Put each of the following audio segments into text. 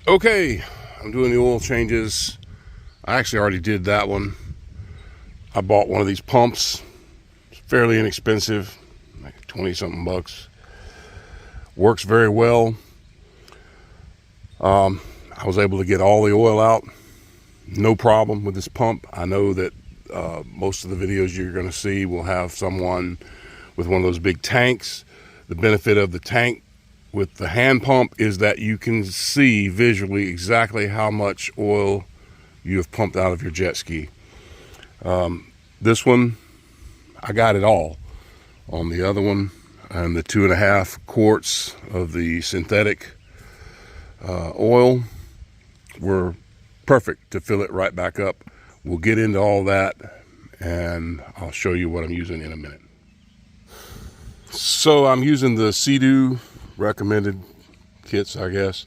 Okay, I'm doing the oil changes. I actually already did that one. I bought one of these pumps. It's fairly inexpensive, like 20 something bucks. Works very well. I was able to get all the oil out, no problem with this pump. I know that most of the videos you're going to see will have someone with one of those big tanks. The benefit of the tank with the hand pump is that you can see visually exactly how much oil you have pumped out of your jet ski. This one, I got it all. On the other one, and the 2.5 quarts of the synthetic oil were perfect to fill it right back up. We'll get into all that and I'll show you what I'm using in a minute. So I'm using the Seadoo recommended kits, I guess.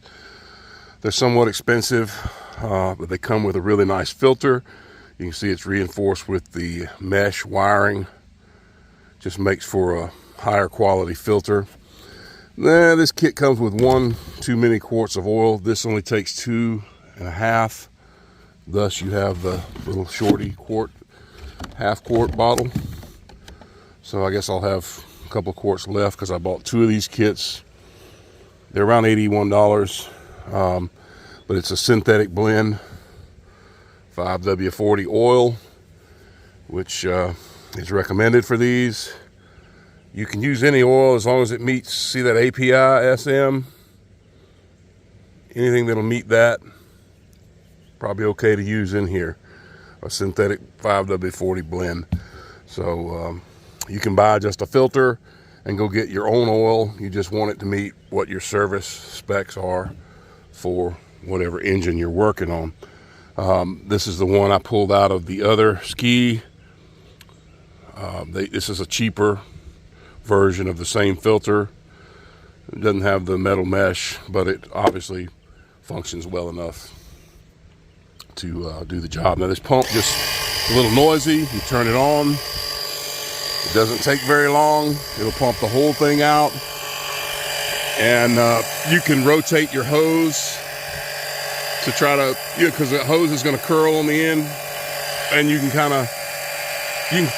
They're somewhat expensive, but they come with a really nice filter. You can see it's reinforced with the mesh wiring. Just makes for a higher quality filter. This kit comes with 1 too many quarts of oil. This only takes 2.5. Thus you have the little shorty quart, half quart bottle. So I guess I'll have a couple of quarts left because I bought 2 of these kits. They're around $81, but it's a synthetic blend, 5W40 oil, which is recommended for these. You can use any oil as long as it meets, see that API, SM, anything that'll meet that, probably okay to use in here, a synthetic 5W40 blend. So you can buy just a filter and go get your own oil. You just want it to meet what your service specs are for whatever engine you're working on. This is the one I pulled out of the other ski. This is a cheaper version of the same filter. It doesn't have the metal mesh, but it obviously functions well enough to do the job. Now this pump just a little noisy. You turn it on, it doesn't take very long. It'll pump the whole thing out, and you can rotate your hose to try to, because the hose is going to curl on the end, and you can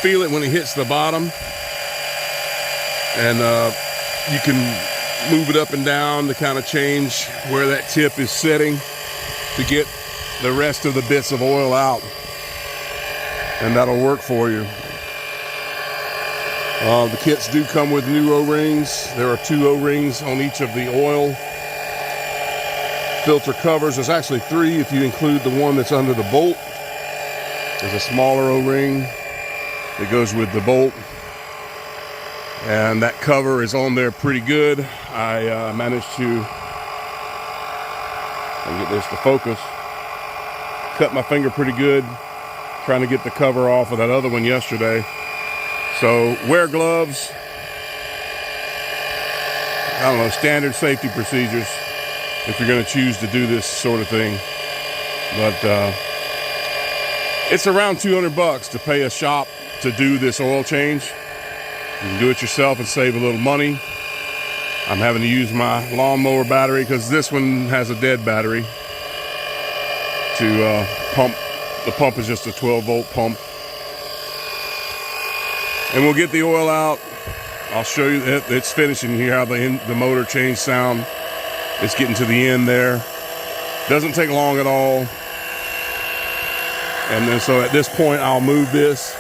feel it when it hits the bottom, and you can move it up and down to kind of change where that tip is setting to get the rest of the bits of oil out, and that'll work for you. The kits do come with new O-rings. There are 2 O-rings on each of the oil filter covers. There's actually 3 if you include the one that's under the bolt. There's a smaller O-ring that goes with the bolt, and that cover is on there pretty good. I managed to get this to focus, cut my finger pretty good trying to get the cover off of that other one yesterday. So wear gloves. I don't know, standard safety procedures if you're going to choose to do this sort of thing. But it's around 200 bucks to pay a shop to do this oil change. You can do it yourself and save a little money. I'm having to use my lawnmower battery because this one has a dead battery to pump. The pump is just a 12-volt pump. And we'll get the oil out. I'll show you that it's finishing here, how the motor change sound. It's getting to the end there. Doesn't take long at all. And then so at this point, I'll move this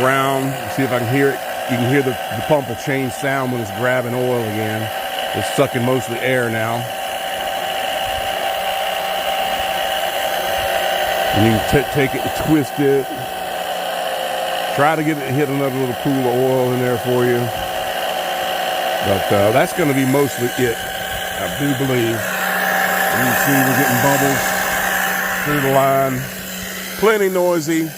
around, see if I can hear it. You can hear the pump will change sound when it's grabbing oil again. It's sucking mostly air now. And you can take it and twist it. Try to get it to hit another little pool of oil in there for you. But that's going to be mostly it, I do believe. You can see we're getting bubbles through the line. Plenty noisy.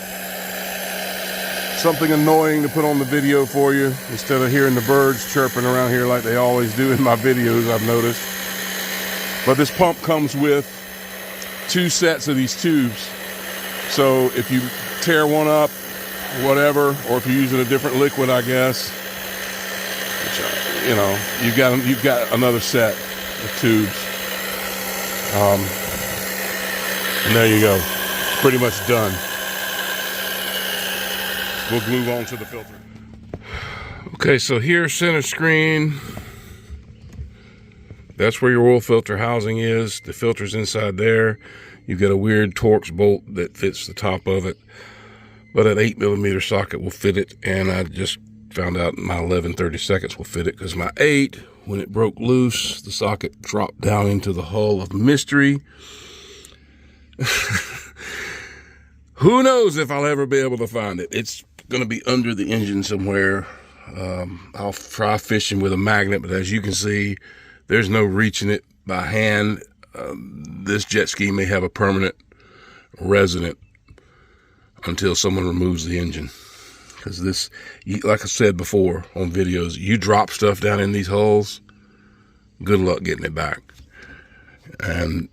Something annoying to put on the video for you instead of hearing the birds chirping around here like they always do in my videos, I've noticed. But this pump comes with 2 sets of these tubes. So if you tear one up, whatever, or if you're using a different liquid, I guess, which, you know, you've got another set of tubes. And there you go. It's pretty much done. We'll move on to the filter. Okay, so here's center screen. That's where your oil filter housing is. The filter's inside there. You've got a weird Torx bolt that fits the top of it, but an 8mm socket will fit it, and I just found out my 11/32 will fit it, because my 8, when it broke loose, the socket dropped down into the hull of Mystery. Who knows if I'll ever be able to find it. It's going to be under the engine somewhere. I'll try fishing with a magnet, but as you can see, there's no reaching it by hand. This jet ski may have a permanent resident until someone removes the engine. Because this, like I said before on videos, you drop stuff down in these holes, good luck getting it back. And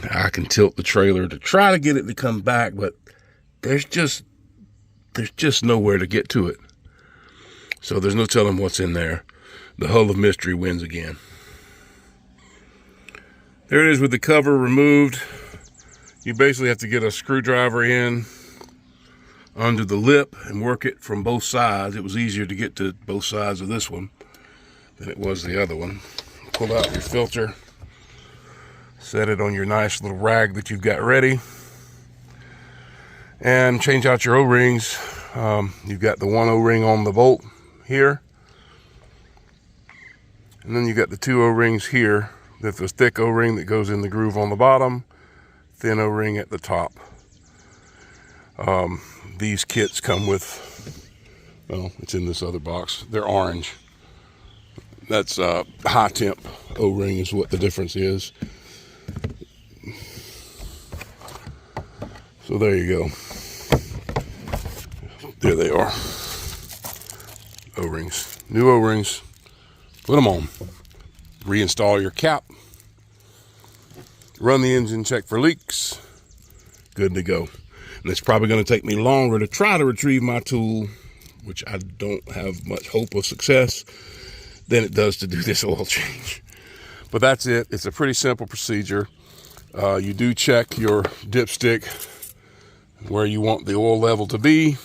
I can tilt the trailer to try to get it to come back, but there's just nowhere to get to it. So there's no telling what's in there. The hull of Mystery wins again. There it is with the cover removed. You basically have to get a screwdriver in under the lip and work it from both sides. It was easier to get to both sides of this one than it was the other one. Pull out your filter, set it on your nice little rag that you've got ready, and change out your O-rings. You've got the one O-ring on the bolt here, and then you've got the 2 O-rings here. That's a thick O-ring that goes in the groove on the bottom, thin O-ring at the top. These kits come with, well, it's in this other box. They're orange. That's high temp O-ring is what the difference is. So there you go. There they are. O-rings. New O-rings. Put them on. Reinstall your cap. Run the engine, check for leaks. Good to go. And it's probably going to take me longer to try to retrieve my tool, which I don't have much hope of success, than it does to do this oil change. But that's it. It's a pretty simple procedure. You do check your dipstick where you want the oil level to be.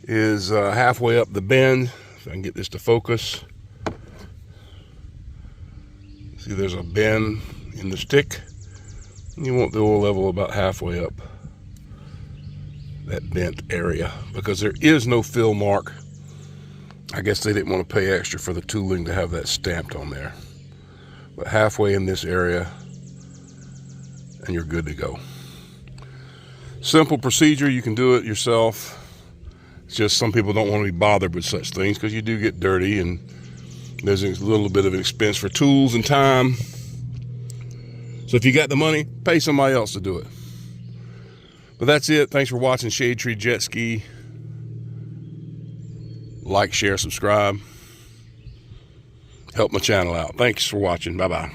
Is halfway up the bend. If I can get this to focus. See, there's a bend in the stick. You want the oil level about halfway up that bent area, because there is no fill mark. I guess they didn't want to pay extra for the tooling to have that stamped on there. But halfway in this area, and you're good to go. Simple procedure. You can do it yourself. It's just some people don't want to be bothered with such things, because you do get dirty, and there's a little bit of an expense for tools and time. So if you got the money, pay somebody else to do it. But that's it. Thanks for watching Shadetreejetski. Like, share, subscribe. Help my channel out. Thanks for watching. Bye-bye.